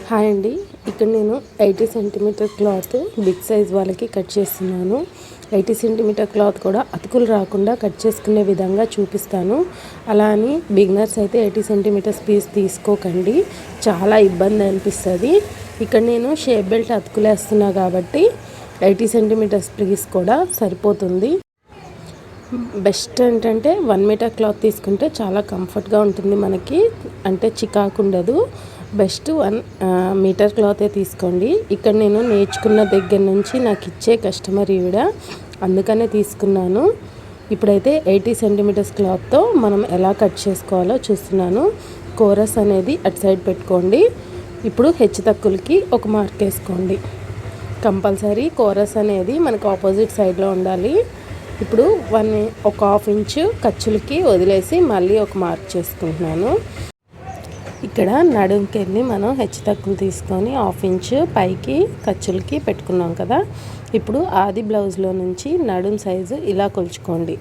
Hi అండి. ఇక్కడ నేను 80 సెంటీమీటర్ క్లాత్ బిగ్ సైజ్ వాళ్ళకి కట్ చేస్తున్నాను. 80 సెంటీమీటర్ క్లాత్ కూడా అతుకులు రాకుండా కట్ చేసుకునే విధంగా చూపిస్తాను. అలా అని బిగినర్స్ అయితే 80 సెంటీమీటర్స్ పీస్ తీసుకోకండి, చాలా ఇబ్బంది అనిపిస్తుంది. ఇక్కడ నేను షేప్ బెల్ట్ అతుకులు వేస్తున్నా కాబట్టి 80 సెంటీమీటర్స్ పీస్ కూడా సరిపోతుంది. బెస్ట్ ఏంటంటే 1 మీటర్ క్లాత్ తీసుకుంటే చాలా కంఫర్ట్గా ఉంటుంది మనకి, అంటే చికాకు ఉండదు. బెస్ట్ 1 మీటర్ క్లాతే తీసుకోండి. ఇక్కడ నేను నేర్చుకున్న దగ్గర నుంచి నాకు ఇచ్చే కస్టమర్ ఈవిడ, అందుకనే తీసుకున్నాను. ఇప్పుడైతే 80 సెంటీమీటర్స్ క్లాత్తో మనం ఎలా కట్ చేసుకోవాలో చూస్తున్నాను. కోరస్ అనేది అటు సైడ్ పెట్టుకోండి. ఇప్పుడు హెచ్చు తక్కువలకి ఒక మార్క్ వేసుకోండి. కంపల్సరీ కోరస్ అనేది మనకు ఆపోజిట్ సైడ్లో ఉండాలి. ఇప్పుడు ఒక హాఫ్ ఇంచు ఖర్చులకి వదిలేసి మళ్ళీ ఒక మార్క్ చేసుకుంటున్నాను. ఇక్కడ నడుంకి వెళ్ళి మనం హెచ్చు తక్కువ తీసుకొని హాఫ్ ఇంచు పైకి ఖర్చులకి పెట్టుకున్నాం కదా. ఇప్పుడు ఆది బ్లౌజ్లో నుంచి నడుం సైజు ఇలా కొలుచుకోండి.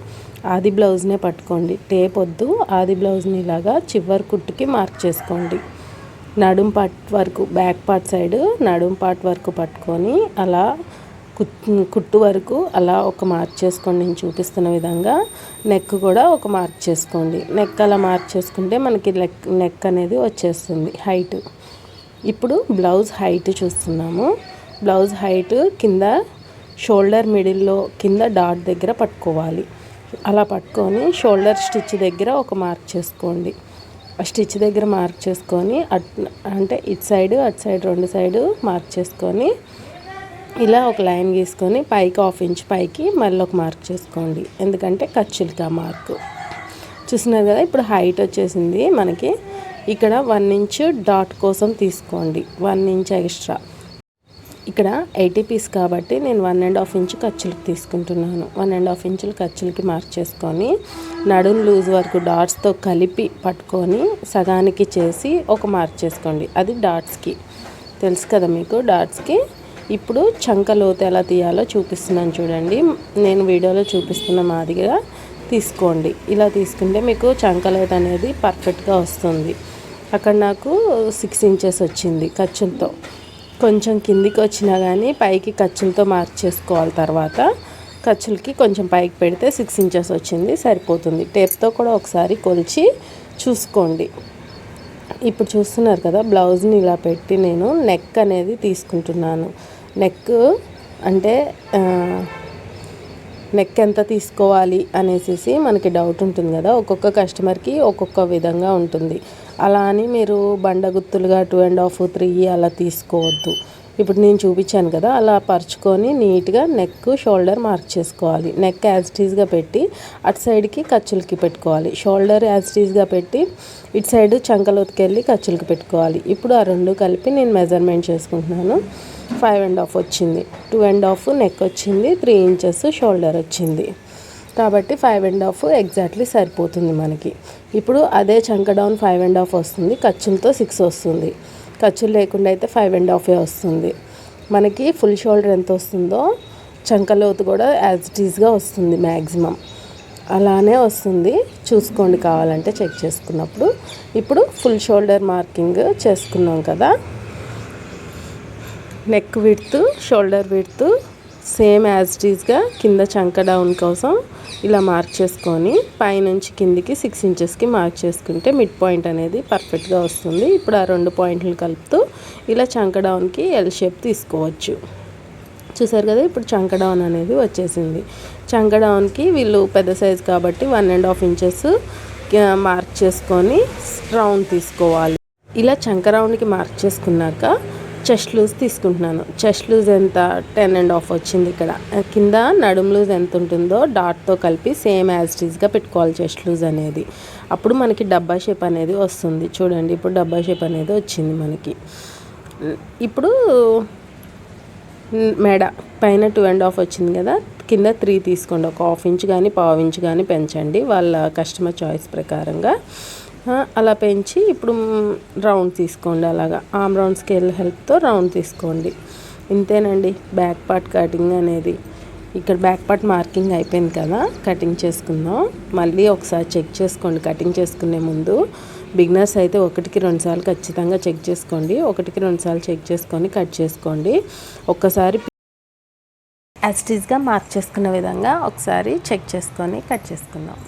ఆది బ్లౌజ్నే పట్టుకోండి, టేప్ వద్దు. ఆది బ్లౌజ్ని ఇలాగా చివరి కుట్టుకి మార్క్ చేసుకోండి. నడుం పార్ట్ వరకు, బ్యాక్ పార్ట్ సైడ్ నడుం పార్ట్ వరకు పట్టుకొని అలా కుట్టు వరకు అలా ఒక మార్క్ చేసుకోండి. నేను చూపిస్తున్న విధంగా నెక్ కూడా ఒక మార్క్ చేసుకోండి. నెక్ అలా మార్క్ చేసుకుంటే మనకి నెక్ అనేది వచ్చేస్తుంది హైట్. ఇప్పుడు బ్లౌజ్ హైట్ చూస్తున్నాము. బ్లౌజ్ హైట్ కింద షోల్డర్ మిడిల్లో కింద డాట్ దగ్గర పట్టుకోవాలి. అలా పట్టుకొని షోల్డర్ స్టిచ్ దగ్గర ఒక మార్క్ చేసుకోండి. ఆ స్టిచ్ దగ్గర మార్క్ చేసుకొని అంటే ఇటు సైడ్ అటు సైడ్ రెండు సైడు మార్క్ చేసుకొని ఇలా ఒక లైన్ గీసుకొని పైకి హాఫ్ ఇంచ్ పైకి మళ్ళీ ఒక మార్క్ చేసుకోండి, ఎందుకంటే ఖర్చులకి ఆ మార్కు చూస్తున్నారు కదా. ఇప్పుడు హైట్ వచ్చేసింది మనకి. ఇక్కడ 1 ఇంచ్ డాట్ కోసం తీసుకోండి, 1 ఇంచ్ ఎక్స్ట్రా. ఇక్కడ 80 పీస్ కాబట్టి నేను 1.5 ఇంచ్ ఖర్చులకి తీసుకుంటున్నాను. 1.5 ఇంచులు ఖర్చులకి మార్క్ చేసుకొని నడుం లూజ్ వరకు డాట్స్తో కలిపి పట్టుకొని సగానికి చేసి ఒక మార్క్ చేసుకోండి. అది డాట్స్కి, తెలుసు కదా మీకు డాట్స్కి. ఇప్పుడు చంక లోతు ఎలా తీయాలో చూపిస్తున్నాను చూడండి. నేను వీడియోలో చూపిస్తున్న మాదిరిగా తీసుకోండి. ఇలా తీసుకుంటే మీకు చంక లోతు అనేది పర్ఫెక్ట్గా వస్తుంది. అక్కడ నాకు 6 ఇంచెస్ వచ్చింది ఖర్చులతో. కొంచెం కిందికి వచ్చినా కానీ పైకి ఖర్చులతో మార్క్ చేసుకోవాలి. తర్వాత ఖర్చులకి కొంచెం పైకి పెడితే 6 ఇంచెస్ వచ్చింది, సరిపోతుంది. టేప్తో కూడా ఒకసారి కొలిచి చూసుకోండి. ఇప్పుడు చూస్తున్నారు కదా, బ్లౌజ్ని ఇలా పెట్టి నేను నెక్ అనేది తీసుకుంటున్నాను. నెక్ అంటే నెక్ ఎంత తీసుకోవాలి అనేసి మనకి డౌట్ ఉంటుంది కదా. ఒక్కొక్క కస్టమర్కి ఒక్కొక్క విధంగా ఉంటుంది. అలా అని మీరు బండగుత్తులుగా 2.5, 3 అలా తీసుకోవద్దు. ఇప్పుడు నేను చూపించాను కదా, అలా పరుచుకొని నీట్గా నెక్ షోల్డర్ మార్క్ చేసుకోవాలి. నెక్ యాజ్ ఇట్ ఈజ్గా పెట్టి అటు సైడ్కి ఖర్చులకి పెట్టుకోవాలి. షోల్డర్ యాజ్ ఇట్ ఈజ్గా పెట్టి ఇటు సైడ్ చంకలోతుకి వెళ్ళి ఖర్చులకి పెట్టుకోవాలి. ఇప్పుడు ఆ రెండు కలిపి నేను మెజర్మెంట్ చేసుకుంటున్నాను. 5.5 వచ్చింది, 2.5 నెక్ వచ్చింది, 3 ఇంచెస్ షోల్డర్ వచ్చింది. కాబట్టి 5.5 ఎగ్జాక్ట్లీ సరిపోతుంది మనకి. ఇప్పుడు అదే చంక డౌన్ 5.5 వస్తుంది, ఖర్చులతో 6 వస్తుంది. ఖర్చులు లేకుండా అయితే 5.5 వస్తుంది. మనకి ఫుల్ షోల్డర్ ఎంత వస్తుందో చంకలోతు కూడా యాజ్ ఇట్ ఈజ్గా వస్తుంది మ్యాక్సిమం. అలానే వస్తుంది, చూసుకోండి కావాలంటే చెక్ చేసుకున్నప్పుడు. ఇప్పుడు ఫుల్ షోల్డర్ మార్కింగ్ చేసుకున్నాం కదా. Neck width, shoulder width same as it ఈజ్గా కింద చంక డౌన్ కోసం ఇలా మార్క్ చేసుకొని పైనుంచి కిందికి 6 ఇంచెస్కి మార్క్ చేసుకుంటే మిడ్ పాయింట్ అనేది పర్ఫెక్ట్గా వస్తుంది. ఇప్పుడు ఆ 2 పాయింట్లు కలుపుతూ ఇలా చంక డౌన్కి ఎల్ షేప్ తీసుకోవచ్చు. చూసారు కదా, ఇప్పుడు చంక డౌన్ అనేది వచ్చేసింది. చంక డౌన్కి వీళ్ళు పెద్ద సైజు కాబట్టి 1.5 ఇంచెస్ మార్క్ చేసుకొని రౌండ్ తీసుకోవాలి. ఇలా చంక రౌండ్కి మార్క్ చేసుకున్నాక చెస్ట్ లూజ్ తీసుకుంటున్నాను. చెస్ట్ లూజ్ ఎంత 10.5 వచ్చింది. ఇక్కడ కింద నడుం లూజ్ ఎంత ఉంటుందో డాట్తో కలిపి సేమ్ యాజ్ ఇట్ ఈజ్గా పెట్టుకోవాలి చెస్ట్ లూజ్ అనేది. అప్పుడు మనకి డబ్బా షేప్ అనేది వస్తుంది. చూడండి, ఇప్పుడు డబ్బా షేప్ అనేది వచ్చింది మనకి. ఇప్పుడు మెడ పైన 2.5 వచ్చింది కదా, కింద 3 తీసుకోండి. ఒక హాఫ్ ఇంచ్ కానీ పావు ఇంచ్ కానీ పెంచండి వాళ్ళ కస్టమర్ చాయిస్ ప్రకారంగా. అలా పెంచి ఇప్పుడు రౌండ్ తీసుకోండి. అలాగా ఆమ్ రౌండ్ స్కేల్ హెల్ప్తో రౌండ్ తీసుకోండి. ఇంతేనండి బ్యాక్ పార్ట్ కటింగ్ అనేది. ఇక్కడ బ్యాక్ పార్ట్ మార్కింగ్ అయిపోయింది కదా, కటింగ్ చేసుకుందాం. మళ్ళీ ఒకసారి చెక్ చేసుకోండి కటింగ్ చేసుకునే ముందు. బిగినర్స్ అయితే 1కి 2 సార్లు ఖచ్చితంగా చెక్ చేసుకోండి. 1కి 2 సార్లు చెక్ చేసుకొని కట్ చేసుకోండి. ఒక్కసారి యాస్టీస్గా మార్క్ చేసుకున్న విధంగా ఒకసారి చెక్ చేసుకొని కట్ చేసుకుందాం.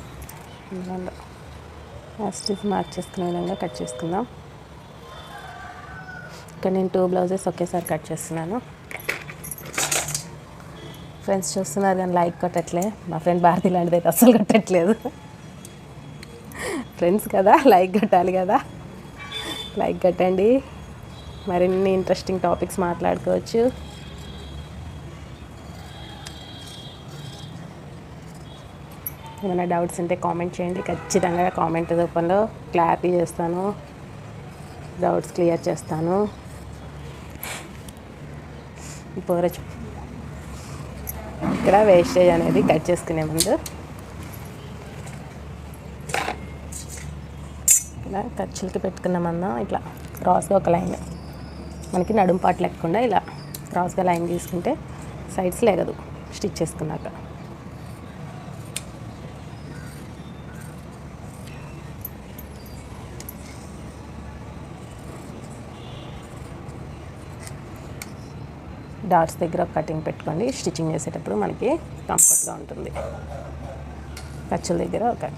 యాస్టీస్ మార్క్ చేసుకునే విధంగా కట్ చేసుకుందాం. ఇక్కడ నేను 2 బ్లౌజెస్ ఒకేసారి కట్ చేస్తున్నాను. ఫ్రెండ్స్ చూస్తున్నారు కానీ లైక్ కొట్టట్లే. మా ఫ్రెండ్ భారతి లాంటిది అయితే అస్సలు కొట్టట్లేదు. ఫ్రెండ్స్ కదా, లైక్ కొట్టాలి కదా, లైక్ కొట్టండి. మరిన్ని ఇంట్రెస్టింగ్ టాపిక్స్ మాట్లాడుకోవచ్చు. ఏమైనా డౌట్స్ ఉంటే కామెంట్ చేయండి. ఖచ్చితంగా కామెంట్ రూపంలో క్లారిటీ చేస్తాను, డౌట్స్ క్లియర్ చేస్తాను. ఇక్కడ వేస్టేజ్ అనేది కట్ చేసుకునే ముందు ఇలా ఖర్చులకి పెట్టుకున్న మందం ఇట్లా క్రాస్గా ఒక లైన్, మనకి నడుము పాటు లేకుండా ఇలా క్రాస్గా లైన్ తీసుకుంటే సైడ్స్ లేగదు స్టిచ్ చేసుకున్నాక. డాట్స్ దగ్గర కటింగ్ పెట్టుకోండి. స్టిచ్చింగ్ చేసేటప్పుడు మనకి కంఫర్ట్గా ఉంటుంది. ఖర్చుల దగ్గర ఒక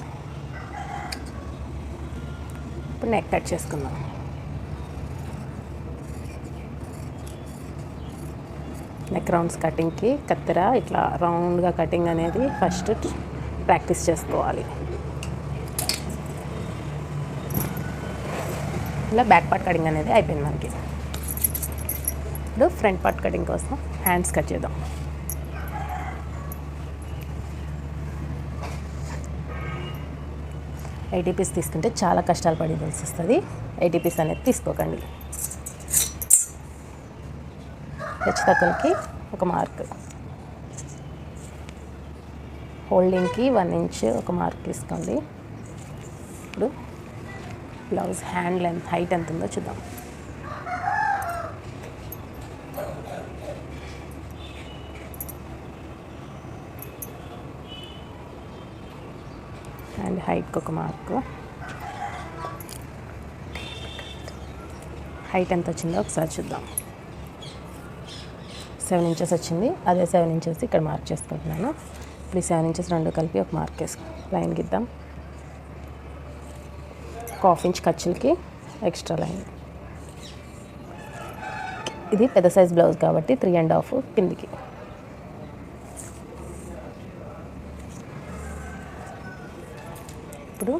ఇప్పుడు నెక్ కట్ చేసుకుందాం. నెక్ రౌండ్స్ కటింగ్కి కత్తెర ఇట్లా రౌండ్గా కటింగ్ అనేది ఫస్ట్ ప్రాక్టీస్ చేసుకోవాలి. ఇలా బ్యాక్ పార్ట్ కటింగ్ అనేది అయిపోయింది మనకి. ఇప్పుడు ఫ్రంట్ పార్ట్ కటింగ్ కోసం హ్యాండ్స్ కట్ చేద్దాం. ఎయిటీ పీస్ తీసుకుంటే చాలా కష్టాలు పడాల్సి వస్తుంది. 80 పీస్ అనేది తీసుకోకండి. హెచ్చు తక్కువకి ఒక మార్క్, హోల్డింగ్కి 1 ఇంచ్ ఒక మార్క్ తీసుకోండి. ఇప్పుడు బ్లౌజ్ హ్యాండ్ లెంత్ హైట్ ఎంత ఉందో చూద్దాం. అండ్ హైట్కి ఒక మార్కు. హైట్ ఎంత వచ్చిందో ఒకసారి చూద్దాం. 7 ఇంచెస్ వచ్చింది. అదే 7 ఇంచెస్ ఇక్కడ మార్క్ చేసుకుంటున్నాను. ఇప్పుడు 7 ఇంచెస్ రెండు కలిపి ఒక మార్క్ వేసుకు లైన్ గిద్దాం. 1/2 ఇంచ్ ఖర్చులకి ఎక్స్ట్రా లైన్. ఇది పెద్ద సైజ్ బ్లౌజ్ కాబట్టి 3.5 కిందికి. ఇప్పుడు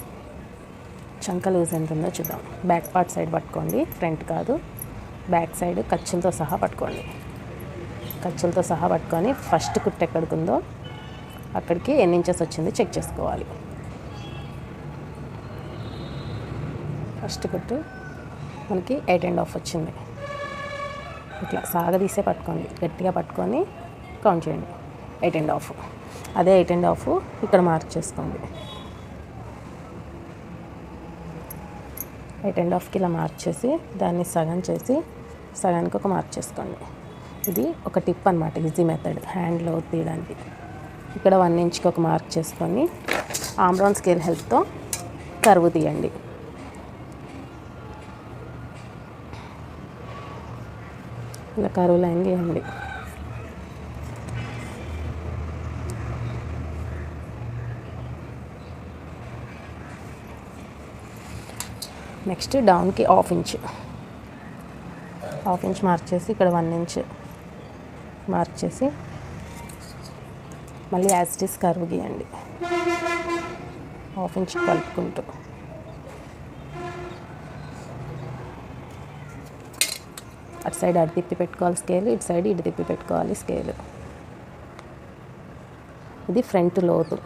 చంక లూజ్ ఎంత ఉందో చూద్దాం. బ్యాక్ పార్ట్ సైడ్ పట్టుకోండి, ఫ్రంట్ కాదు. బ్యాక్ సైడ్ ఖర్చులతో సహా పట్టుకోండి. ఖర్చులతో సహా పట్టుకొని ఫస్ట్ కుట్టు ఎక్కడికి ఉందో అక్కడికి ఎన్ని ఇంచెస్ వచ్చింది చెక్ చేసుకోవాలి. ఫస్ట్ కుట్టు మనకి 8.5 వచ్చింది. ఇట్లా సాగదీసే పట్టుకోండి, గట్టిగా పట్టుకొని కౌంట్ చేయండి. 8.5. అదే 8.5 ఇక్కడ మార్క్ చేసుకోండి. 8.5కి ఇలా మార్క్ చేసి దాన్ని సగం చేసి సగానికి ఒక మార్క్ చేసుకోండి. ఇది ఒక టిప్ అనమాట, ఈజీ మెథడ్ హ్యాండ్లో తీయడానికి. ఇక్కడ 1 ఇంచ్కి ఒక మార్క్ చేసుకొని ఆమ్రాన్ స్కేల్ హెల్ప్తో కర్వ్ తీయండి. ఇలా కర్వ్ లైన్ గీయండి. నెక్స్ట్ డౌన్కి 1/2 ఇంచ్ మార్క్ చేసి ఇక్కడ 1 ఇంచ్ మార్క్ చేసి మళ్ళీ యాజ్ ఇట్ ఈస్ కర్వ్ గీయండి. 1/2 ఇంచ్ కలుపుకుంటూ అటు సైడ్ అటు తిప్పి పెట్టుకోవాలి స్కేల్, ఇటు సైడ్ ఇటు తిప్పి పెట్టుకోవాలి స్కేల్. ఇది ఫ్రంట్ లోతు.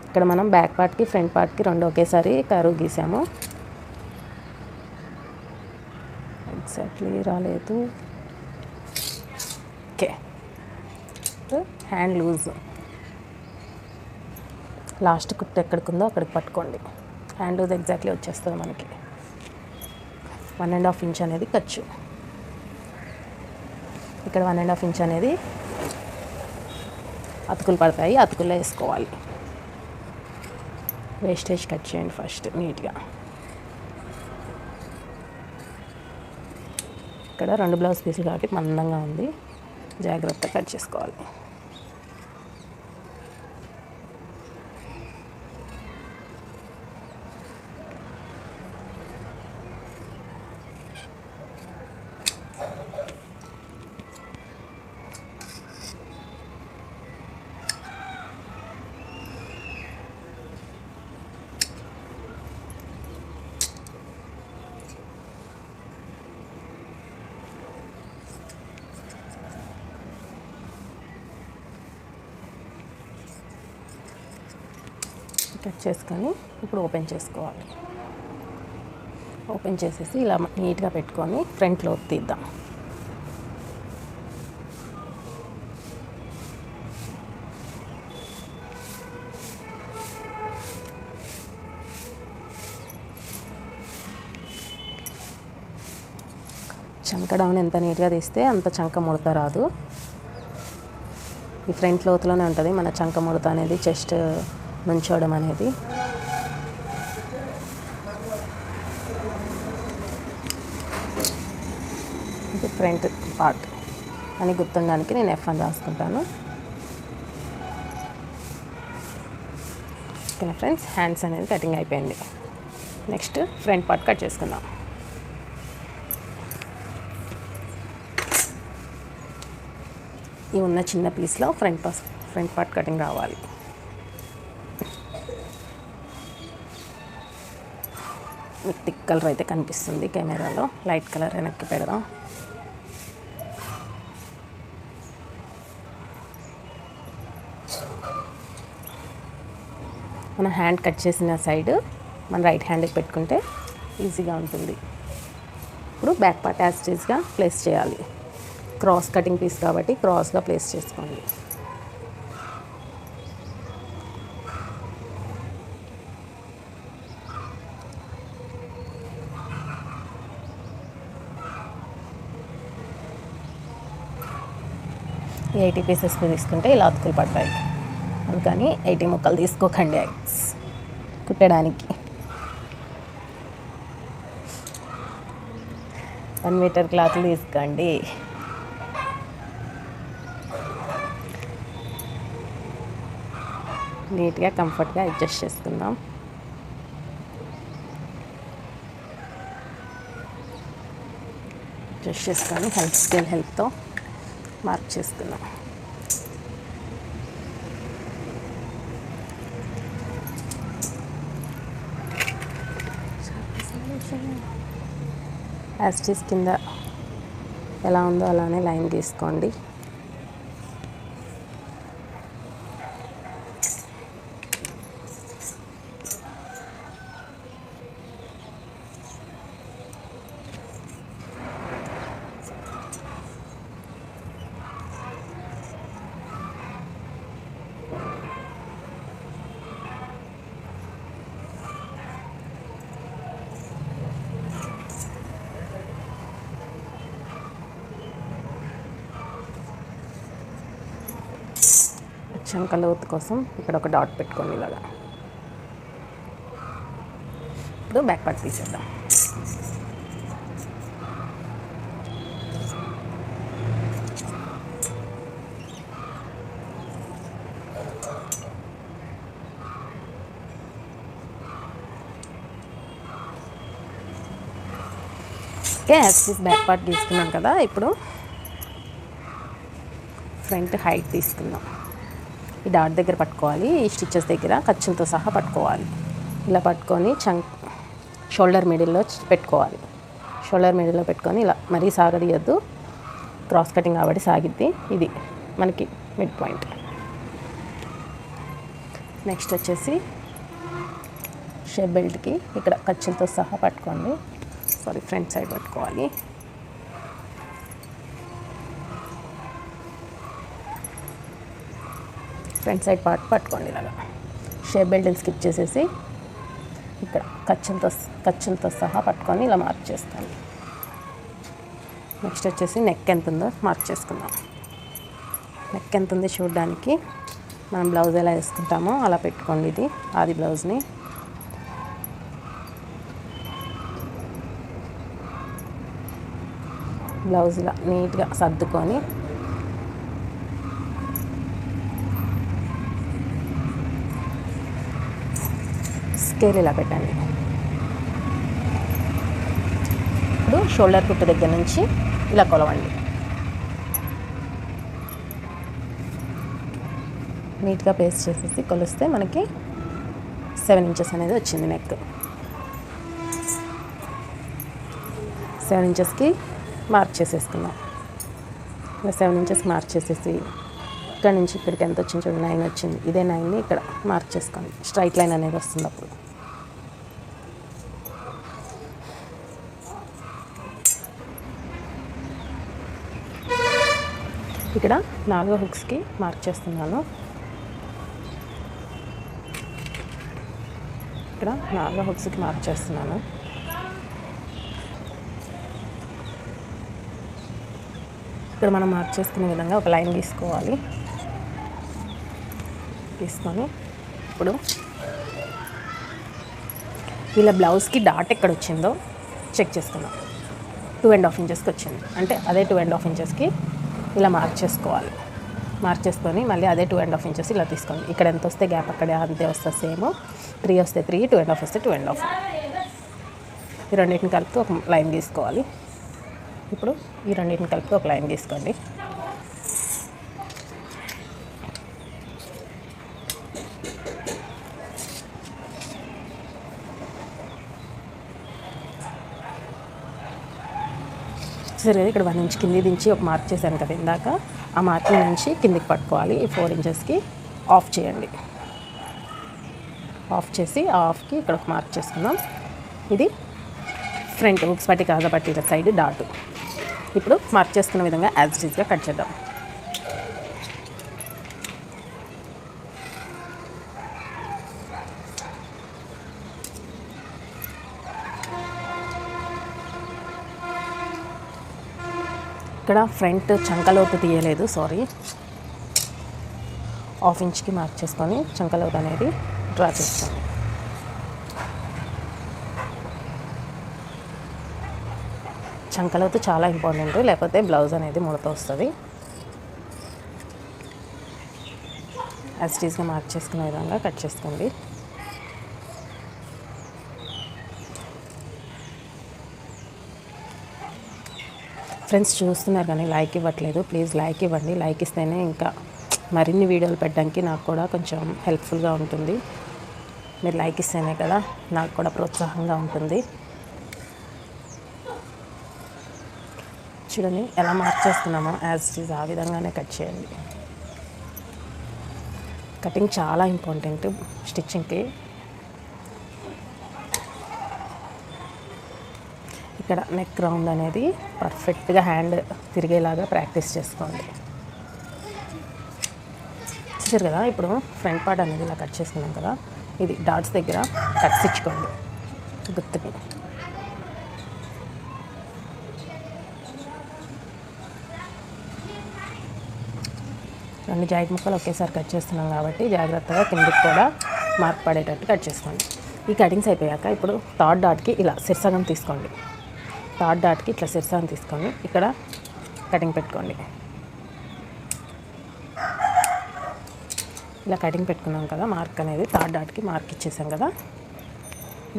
ఇక్కడ మనం బ్యాక్ పార్ట్కి ఫ్రంట్ పార్ట్కి రెండు ఒకేసారి కర్వ్ గీసాము. ఎగ్జాక్ట్లీ రాలేదు. Okay, hand loose. లాస్ట్ కుట్టు ఎక్కడికి ఉందో అక్కడికి పట్టుకోండి. హ్యాండ్ లూజ్ ఎగ్జాక్ట్లీ వచ్చేస్తుంది మనకి. 1.5 ఇంచ్ అనేది ఖర్చు. ఇక్కడ 1.5 ఇంచ్ అనేది అతుకులు పడతాయి, అతుకుల్లో వేసుకోవాలి. వేస్టేజ్ కట్ చేయండి ఫస్ట్ నీట్గా. ఇక్కడ 2 బ్లౌజ్ పీసులు కాబట్టి మందంగా ఉంది, జాగ్రత్తగా కట్ చేసుకోవాలి. కట్ చేసుకొని ఇప్పుడు ఓపెన్ చేసుకోవాలి. ఓపెన్ చేసేసి ఇలా నీట్గా పెట్టుకొని ఫ్రంట్లో తీద్దాం. చంక డౌన్ ఎంత నీట్గా తీస్తే అంత చంక ముడత రాదు. ఈ ఫ్రంట్ లోతులోనే ఉంటుంది మన చంక ముడత అనేది, చెస్ట్ నుంచోవడం అనేది. ఇది ఫ్రంట్ పార్ట్ అని గుర్తుండడానికి నేను F అని రాసుకుంటాను. ఓకేనా ఫ్రెండ్స్, హ్యాండ్స్ అనేది కటింగ్ అయిపోయింది. నెక్స్ట్ ఫ్రంట్ పార్ట్ కట్ చేసుకుందాం. ఈ ఉన్న చిన్న పీస్లో ఫ్రంట్ పార్ట్ కటింగ్ రావాలి. మీకు థిక్ కలర్ అయితే కనిపిస్తుంది కెమెరాలో, లైట్ కలర్ వెనక్కి పెడదాం. మన హ్యాండ్ కట్ చేసిన సైడ్ మన రైట్ హ్యాండ్కి పెట్టుకుంటే ఈజీగా ఉంటుంది. ఇప్పుడు బ్యాక్ పార్ట్ యాజ్ ఇట్ ఈస్గా ప్లేస్ చేయాలి. క్రాస్ కటింగ్ పీస్ కాబట్టి క్రాస్గా ప్లేస్ చేసుకోండి. ఈ 80 పీసెస్ తీసుకుంటే ఇలా అతుకులు పడతాయి, అందుకని 80 ముక్కలు తీసుకోకండి కుట్టడానికి. 1 మీటర్ క్లాత్లు తీసుకోండి. నీట్గా కంఫర్ట్గా అడ్జస్ట్ చేసుకుందాం. అడ్జస్ట్ చేసుకొని స్కేల్ హెల్ప్తో మార్క్ చేసుకుందాం. యాస్టిస్ కింద ఎలా ఉందో అలానే లైన్ తీసుకోండి. చంక లోతు కోసం ఇక్కడ ఒక డాట్ పెట్టుకోండి ఇలాగా. ఇప్పుడు బ్యాక్ పార్ట్ తీసేద్దాం. ఓకే, బ్యాక్ పార్ట్ తీసుకున్నాం కదా, ఇప్పుడు ఫ్రంట్ హైట్ తీసుకుందాం. ఈ డాట్ దగ్గర పట్టుకోవాలి, ఈ స్టిచెస్ దగ్గర ఖర్చులతో సహా పట్టుకోవాలి. ఇలా పట్టుకొని షోల్డర్ మిడిల్లో పెట్టుకోవాలి. షోల్డర్ మిడిల్లో పెట్టుకొని ఇలా మరీ సాగదీయద్దు, క్రాస్ కటింగ్ కాబట్టి సాగిద్ది. ఇది మనకి మిడ్ పాయింట్. నెక్స్ట్ వచ్చేసి షేప్ బెల్ట్కి ఇక్కడ ఖర్చులతో సహా పట్టుకోండి. ఫ్రంట్ సైడ్ పట్టుకోవాలి. ఫ్రంట్ సైడ్ పార్ట్ పట్టుకోండి ఇలాగా. షేప్ బెల్ట్ని స్కిప్ చేసేసి ఇక్కడ ఖర్చులతో సహా పట్టుకొని ఇలా మార్క్ చేసుకోండి. నెక్స్ట్ వచ్చేసి నెక్ ఎంత ఉందో మార్క్ చేసుకుందాం. నెక్ ఎంత ఉంది చూడడానికి మనం బ్లౌజ్ ఎలా వేసుకుంటామో అలా పెట్టుకోండి. ఇది ఆది బ్లౌజ్ని. బ్లౌజ్ ఇలా నీట్గా సర్దుకొని స్కేల్ ఇలా పెట్టండి. ఇప్పుడు షోల్డర్ కుట్టు దగ్గర నుంచి ఇలా కొలవండి. నీట్గా పేస్ట్ చేసేసి కొలిస్తే మనకి 7 ఇంచెస్ అనేది వచ్చింది. నెక్ 7 ఇంచెస్కి మార్క్ చేసేసుకుందాం. ఇలా 7 ఇంచెస్కి మార్క్ చేసేసి ఇక్కడ నుంచి ఇక్కడికి ఎంత వచ్చింది చూడండి, 9 వచ్చింది. ఇదే 9ని ఇక్కడ మార్క్ చేసుకోండి. స్ట్రైట్ లైన్ అనేది వస్తుంది. అప్పుడు ఇక్కడ 4 హుక్స్కి మార్క్ చేస్తున్నాను. ఇక్కడ 4 హుక్స్కి మార్క్ చేస్తున్నాను. ఇక్కడ మనం మార్క్ చేసుకునే విధంగా ఒక లైన్ తీసుకోవాలి. తీసుకొని ఇప్పుడు వీళ్ళ బ్లౌజ్కి డాట్ ఎక్కడ వచ్చిందో చెక్ చేసుకుందాం. 2.5 ఇంచెస్కి వచ్చింది. అంటే అదే 2.5 ఇంచెస్కి ఇలా మార్క్ చేసుకోవాలి. మార్క్ చేసుకొని మళ్ళీ అదే 2.5 ఇంచెస్ ఇలా తీసుకోండి. ఇక్కడ ఎంత వస్తే గ్యాప్ అక్కడే అంతే వస్తుంది. సేమ్ 3 వస్తే 3, 2.5 వస్తే 2.5. ఈ రెండింటిని కలిపి ఒక లైన్ తీసుకోవాలి. ఇప్పుడు ఈ రెండింటిని కలిపి ఒక లైన్ తీసుకోండి. సరే, ఇక్కడ 1 ఇంచ్ కింది దించి ఒక మార్క్ చేశాను కదా ఇందాక, ఆ మార్కింగ్ నుంచి కిందికి పట్టుకోవాలి. ఈ 4 ఇంచెస్కి ఆఫ్ చేయండి. ఆఫ్ చేసి ఆ ఆఫ్కి ఇక్కడ ఒక మార్క్ చేసుకుందాం. ఇది ఫ్రంట్ హుక్స్ పట్టి కాజా పట్టి సైడ్ డాట్. ఇప్పుడు మార్క్ చేసుకున్న విధంగా యాజ్ ఇట్ ఈస్గా కట్ చేద్దాం. ఇక్కడ ఫ్రంట్ చంకలోతు తీయలేదు, సారీ. 1/2 ఇంచ్కి మార్క్ చేసుకొని చంకలోతు అనేది డ్రా చేస్తాను. చంకలోతు చాలా ఇంపార్టెంట్, లేకపోతే బ్లౌజ్ అనేది ముడత వస్తుంది. యాజ్ ఇట్ ఈస్గా మార్క్ చేసుకునే విధంగా కట్ చేసుకోండి. ఫ్రెండ్స్ చూస్తున్నారు కానీ లైక్ ఇవ్వట్లేదు. ప్లీజ్ లైక్ ఇవ్వండి. లైక్ ఇస్తేనే ఇంకా మరిన్ని వీడియోలు పెట్టడానికి నాకు కూడా కొంచెం హెల్ప్ఫుల్గా ఉంటుంది. మీరు లైక్ ఇస్తేనే కదా నాకు కూడా ప్రోత్సాహంగా ఉంటుంది. చూడండి ఎలా మార్క్ చేసుకున్నామో యాజ్ ఇట్ ఈజ్ ఆ విధంగానే కట్ చేయండి. కటింగ్ చాలా ఇంపార్టెంట్ స్టిచ్చింగ్కి. ఇక్కడ నెక్ రౌండ్ అనేది పర్ఫెక్ట్గా హ్యాండ్ తిరిగేలాగా ప్రాక్టీస్ చేసుకోండి. చూసారు కదా, ఇప్పుడు ఫ్రంట్ పార్ట్ అనేది ఇలా కట్ చేసుకున్నాం కదా, ఇది డాట్స్ దగ్గర కట్స్ ఇచ్చుకోండి గుర్తుకి. రెండు జాయింట్ ముక్కలు ఒకేసారి కట్ చేస్తున్నాం కాబట్టి జాగ్రత్తగా కిందికి కూడా మార్క్ పడేటట్టు కట్ చేసుకోండి. ఈ కటింగ్స్ అయిపోయాక ఇప్పుడు థర్డ్ డాట్కి ఇలా సిరసగం తీసుకోండి. థర్డ్ డాట్కి ఇట్లా సిరసగం తీసుకొని ఇక్కడ కటింగ్ పెట్టుకోండి. ఇలా కటింగ్ పెట్టుకున్నాం కదా, మార్క్ అనేది థర్డ్ డాట్కి మార్క్ ఇచ్చేసాం కదా.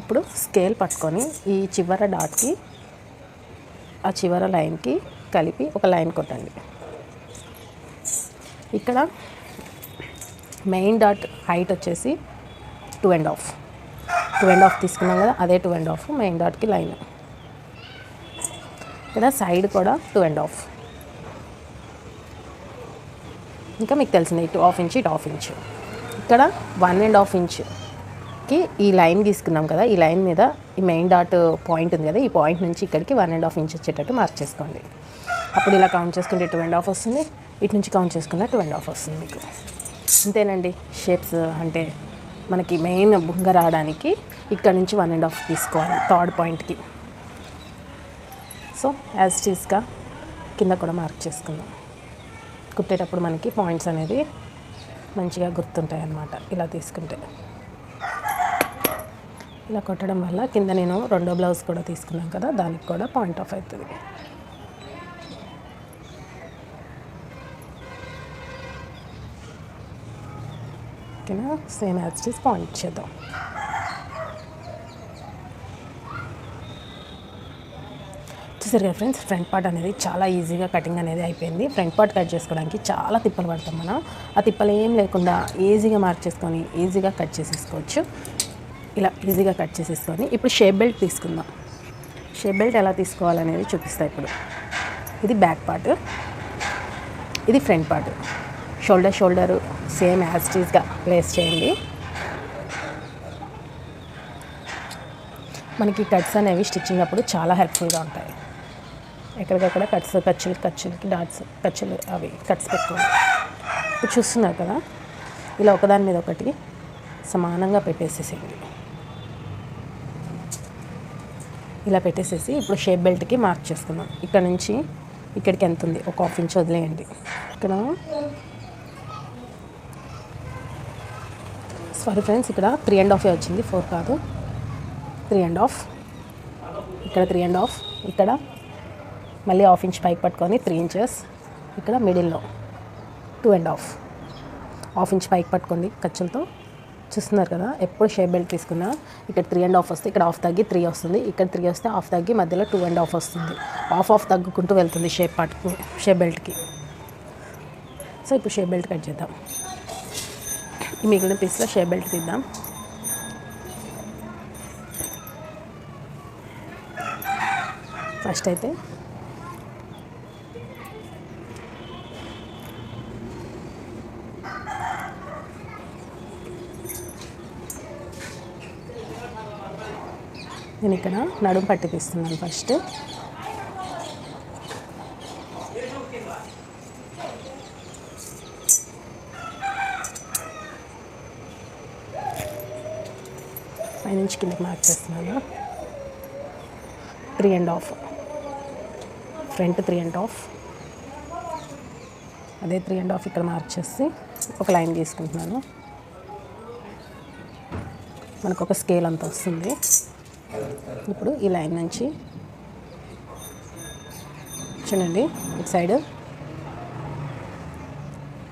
ఇప్పుడు స్కేల్ పట్టుకొని ఈ చివర డాట్కి ఆ చివర లైన్కి కలిపి ఒక లైన్ కొట్టండి. ఇక్కడ మెయిన్ డాట్ హైట్ వచ్చేసి 2.5 తీసుకున్నాం కదా, అదే 2.5 మెయిన్ డాట్కి లైన్. ఇక్కడ సైడ్ కూడా 2.5. ఇంకా మీకు తెలిసింది ఇటు 1/2 ఇంచ్ ఇటు 1/2 ఇంచ్. ఇక్కడ 1.5 ఇంచ్కి ఈ లైన్ తీసుకున్నాం కదా, ఈ లైన్ మీద ఈ మెయిన్ డాట్ పాయింట్ ఉంది కదా, ఈ పాయింట్ నుంచి ఇక్కడికి 1.5 ఇంచ్ వచ్చేటట్టు మార్క్ చేసుకోండి. అప్పుడు ఇలా కౌంట్ చేసుకుంటే 2.5 వస్తుంది, ఇటు నుంచి కౌంట్ చేసుకుంటే 2.5 వస్తుంది మీకు. అంతేనండి. షేప్స్ అంటే మనకి మెయిన్ బుంగ రావడానికి ఇక్కడ నుంచి 1.5 తీసుకోవాలి థర్డ్ పాయింట్కి. సో యాజ్ ఇట్ ఈస్గా కింద కూడా మార్క్ చేసుకుందాం. కుట్టేటప్పుడు మనకి పాయింట్స్ అనేది మంచిగా గుర్తుంటాయి అన్నమాట. ఇలా తీసుకుంటే ఇలా కొట్టడం వల్ల కింద నేను రెండో బ్లౌజ్ కూడా తీసుకున్నాం కదా, దానికి కూడా పాయింట్ ఆఫ్ అవుతుంది. ఓకేనా, same as it is point చేద్దాం. చూసారు కదా ఫ్రెండ్స్, ఫ్రంట్ పార్ట్ అనేది చాలా ఈజీగా కటింగ్ అనేది అయిపోయింది. ఫ్రంట్ పార్ట్ కట్ చేసుకోవడానికి చాలా తిప్పలు పడతాం మనం. ఆ తిప్పలు ఏం లేకుండా ఈజీగా మార్క్ చేసుకొని ఈజీగా కట్ చేసేసుకోవచ్చు. ఇలా ఈజీగా కట్ చేసేసుకొని ఇప్పుడు షేప్ బెల్ట్ తీసుకుందాం. షేప్ బెల్ట్ ఎలా తీసుకోవాలనేది చూపిస్తా ఇప్పుడు. ఇది బ్యాక్ పార్ట్, ఇది front part. Shoulder same as it ఈస్గా ప్లేస్ చేయండి. మనకి కట్స్ అనేవి స్టిచ్చింగ్ అప్పుడు చాలా హెల్ప్ఫుల్గా ఉంటాయి. ఎక్కడికక్కడ ఖర్చులకి డాట్స్ ఖర్చులు అవి కట్స్ పెట్టుకోండి. ఇప్పుడు చూస్తున్నారు కదా, ఇలా ఒకదాని మీద ఒకటి సమానంగా పెట్టేసేసేయండి. ఇలా పెట్టేసేసి ఇప్పుడు షేప్ బెల్ట్కి మార్క్ చేసుకుందాం. ఇక్కడ నుంచి ఇక్కడికి ఎంత ఉంది, ఒక 1/2 ఇంచ్ వదిలేయండి. ఇక్కడ సారీ ఫ్రెండ్స్, ఇక్కడ 3.5 వచ్చింది, 4 కాదు, 3.5. ఇక్కడ 3.5, ఇక్కడ మళ్ళీ 1/2 ఇంచ్ పైకి పట్టుకొని 3 ఇంచెస్. ఇక్కడ మిడిల్లో 2.5, 1/2 ఇంచ్ పైకి పట్టుకోండి ఖర్చులతో. చూస్తున్నారు కదా, ఎప్పుడు షేప్ బెల్ట్ తీసుకున్నా ఇక్కడ 3.5 వస్తుంది, ఇక్కడ 1/2 తగ్గి 3 వస్తుంది, ఇక్కడ 3 వస్తే 1/2 తగ్గి మధ్యలో 2.5 వస్తుంది. 1/2 తగ్గుకుంటూ వెళ్తుంది షేప్ బెల్ట్కి. సో ఇప్పుడు షేప్ బెల్ట్ కట్ చేద్దాం. ఈ మిగిలిన పీస్లో షేప్ బెల్ట్ తీద్దాం. ఫస్ట్ అయితే నేను ఇక్కడ నడుము పట్టి తీస్తున్నాను. ఫస్ట్ పైనుంచి కిందకి మార్క్ చేస్తున్నాను. 3.5 ఫ్రంట్, 3.5 అదే 3.5 ఇక్కడ మార్క్ చేసి ఒక లైన్ తీసుకుంటున్నాను. మనకు ఒక స్కేల్ అంత వస్తుంది. ఇప్పుడు ఈ లైన్ నుంచి చూడండి, ఇటు సైడ్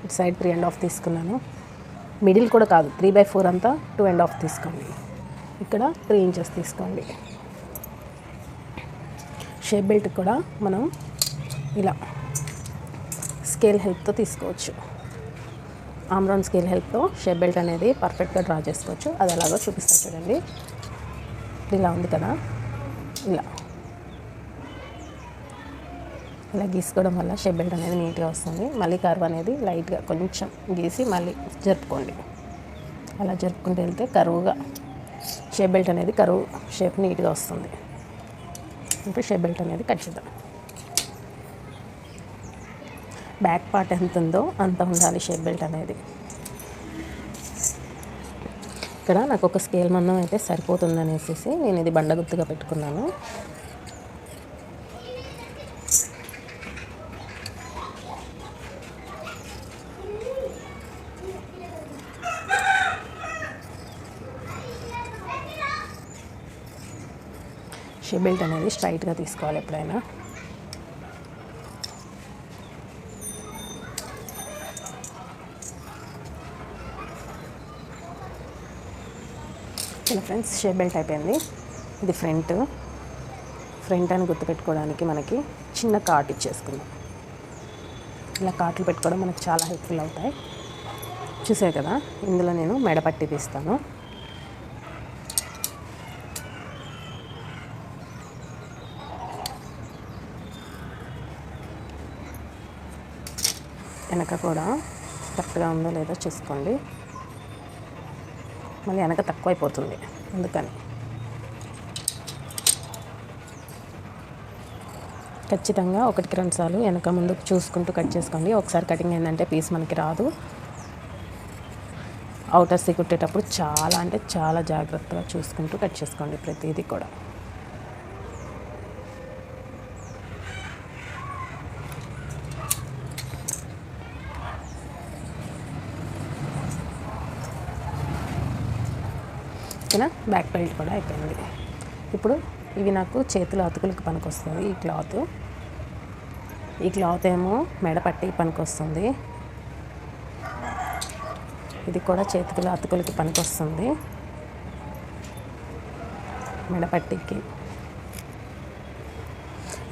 3.5 తీసుకున్నాను. మిడిల్ కూడా కాదు, 3/4 అంతా 2.5 తీసుకోండి. ఇక్కడ 3 ఇంచెస్ తీసుకోండి. షేప్ బెల్ట్ కూడా మనం ఇలా స్కేల్ హెల్ప్తో తీసుకోవచ్చు. ఆమ్రౌండ్ స్కేల్ హెల్ప్తో షేప్ బెల్ట్ అనేది పర్ఫెక్ట్గా డ్రా చేసుకోవచ్చు. అది ఎలాగో చూపిస్తా చూడండి. ఇలా ఉంది కదా, ఇలా గీసుకోవడం వల్ల షేప్ బెల్ట్ అనేది నీట్గా వస్తుంది. మళ్ళీ కర్వ్ అనేది లైట్గా కొంచెం గీసి మళ్ళీ జరుపుకోండి. అలా జరుపుకుంటూ వెళ్తే కరువుగా షేప్ బెల్ట్ అనేది కరువు షేప్ నీట్గా వస్తుంది. ఇప్పుడు షేప్ బెల్ట్ అనేది కట్ చేద్దాం. బ్యాక్ పార్ట్ ఎంత ఉందో అంత ఉండాలి షేప్ బెల్ట్ అనేది. ఇక్కడ నాకు ఒక స్కేల్ మందం అయితే సరిపోతుందనేసి నేను ఇది బండగుర్తుగా పెట్టుకున్నాను. షేప్ బెల్ట్ అనేది స్ట్రైట్గా తీసుకోవాలి ఎప్పుడైనా. ఇలా ఫ్రెండ్స్, షేప్ బెల్ట్ అయిపోయింది. ఇది ఫ్రంట్ అని గుర్తుపెట్టుకోవడానికి మనకి చిన్న కాట్ ఇచ్చేసుకుందాం. ఇలా కాట్లు పెట్టుకోవడం మనకు చాలా హెల్ప్ఫుల్ అవుతాయి. చూసారు కదా, ఇందులో నేను మెడపట్టి తీస్తాను. వెనక కూడా కరెక్ట్గా ఉందో లేదో చూసుకోండి. మళ్ళీ వెనక తక్కువ అయిపోతుంది, అందుకని ఖచ్చితంగా 1-2 సార్లు వెనక ముందు చూసుకుంటూ కట్ చేసుకోండి. ఒకసారి కటింగ్ ఏంటంటే పీస్ మనకి రాదు. అవుటర్స్ కుట్టేటప్పుడు చాలా అంటే చాలా జాగ్రత్తగా చూసుకుంటూ కట్ చేసుకోండి ప్రతిదీ కూడా. ఓకేనా, బ్యాక్ బెల్ట్ కూడా అయిపోయింది. ఇప్పుడు ఇవి నాకు చేతుల అతుకులకు పనికొస్తుంది. ఈ క్లాత్ ఏమో మెడ పట్టి పనికొస్తుంది. ఇది కూడా చేతికి అతుకులకి పనికొస్తుంది, మెడపట్టికి.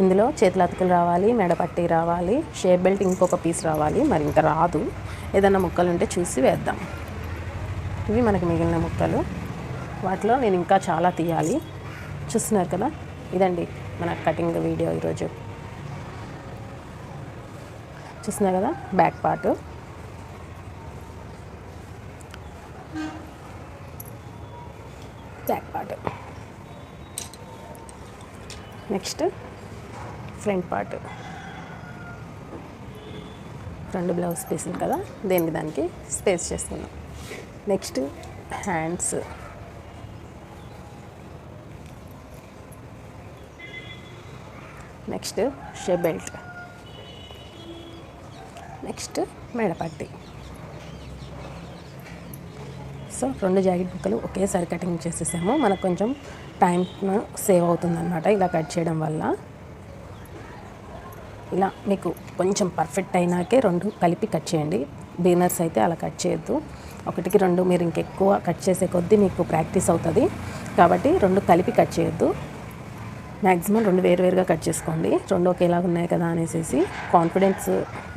ఇందులో చేతుల అతుకులు రావాలి, మెడపట్టి రావాలి, షేప్ బెల్ట్ ఇంకొక పీస్ రావాలి, మరి ఇంకా రాదు. ఏదన్నా ముక్కలు ఉంటే చూసి వేద్దాం. ఇవి మనకి మిగిలిన ముక్కలు, వాటిలో నేను ఇంకా చాలా తీయాలి. చూస్తున్నారు కదా, ఇదండి మన కటింగ్ వీడియో ఈరోజు. చూస్తున్నారు కదా back part, next front part. 2 blouse పీసులు కదా, దేనికి దానికి స్పేస్ చేసుకున్నాం. Next hands, next shape belt, next మెడపట్టి. సో 2 జాకెట్ ముక్కలు ఒకేసారి కటింగ్ చేసేసాము. మనకు కొంచెం టైం సేవ్ అవుతుందన్నమాట ఇలా కట్ చేయడం వల్ల. ఇలా మీకు కొంచెం పర్ఫెక్ట్ అయినాకే 2 కలిపి కట్ చేయండి. బిగినర్స్ అయితే అలా కట్ చేయొద్దు. 1కి 2 మీరు ఇంకెక్కువ కట్ చేసే కొద్దీ మీకు ప్రాక్టీస్ అవుతుంది కాబట్టి 2 కలిపి కట్ చేయొద్దు. మ్యాక్సిమం 2 వేరువేరుగా కట్ చేసుకోండి. 2 ఒకేలాగా ఉన్నాయి కదా అనేసి కాన్ఫిడెన్స్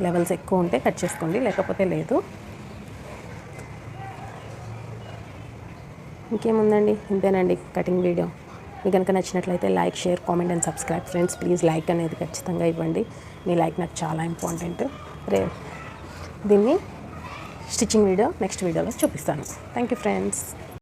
లెవెల్స్ ఎక్కువ ఉంటే కట్ చేసుకోండి, లేకపోతే లేదు. ఇంకేముందండి, ఇంతేనండి కటింగ్ వీడియో. మీకు కనుక నచ్చినట్లయితే like, share, comment and subscribe. Friends please like అనేది ఖచ్చితంగా ఇవ్వండి. మీ లైక్ నాకు చాలా ఇంపార్టెంట్. దీన్ని స్టిచ్చింగ్ వీడియో నెక్స్ట్ వీడియోలో చూపిస్తాను. Thank you friends.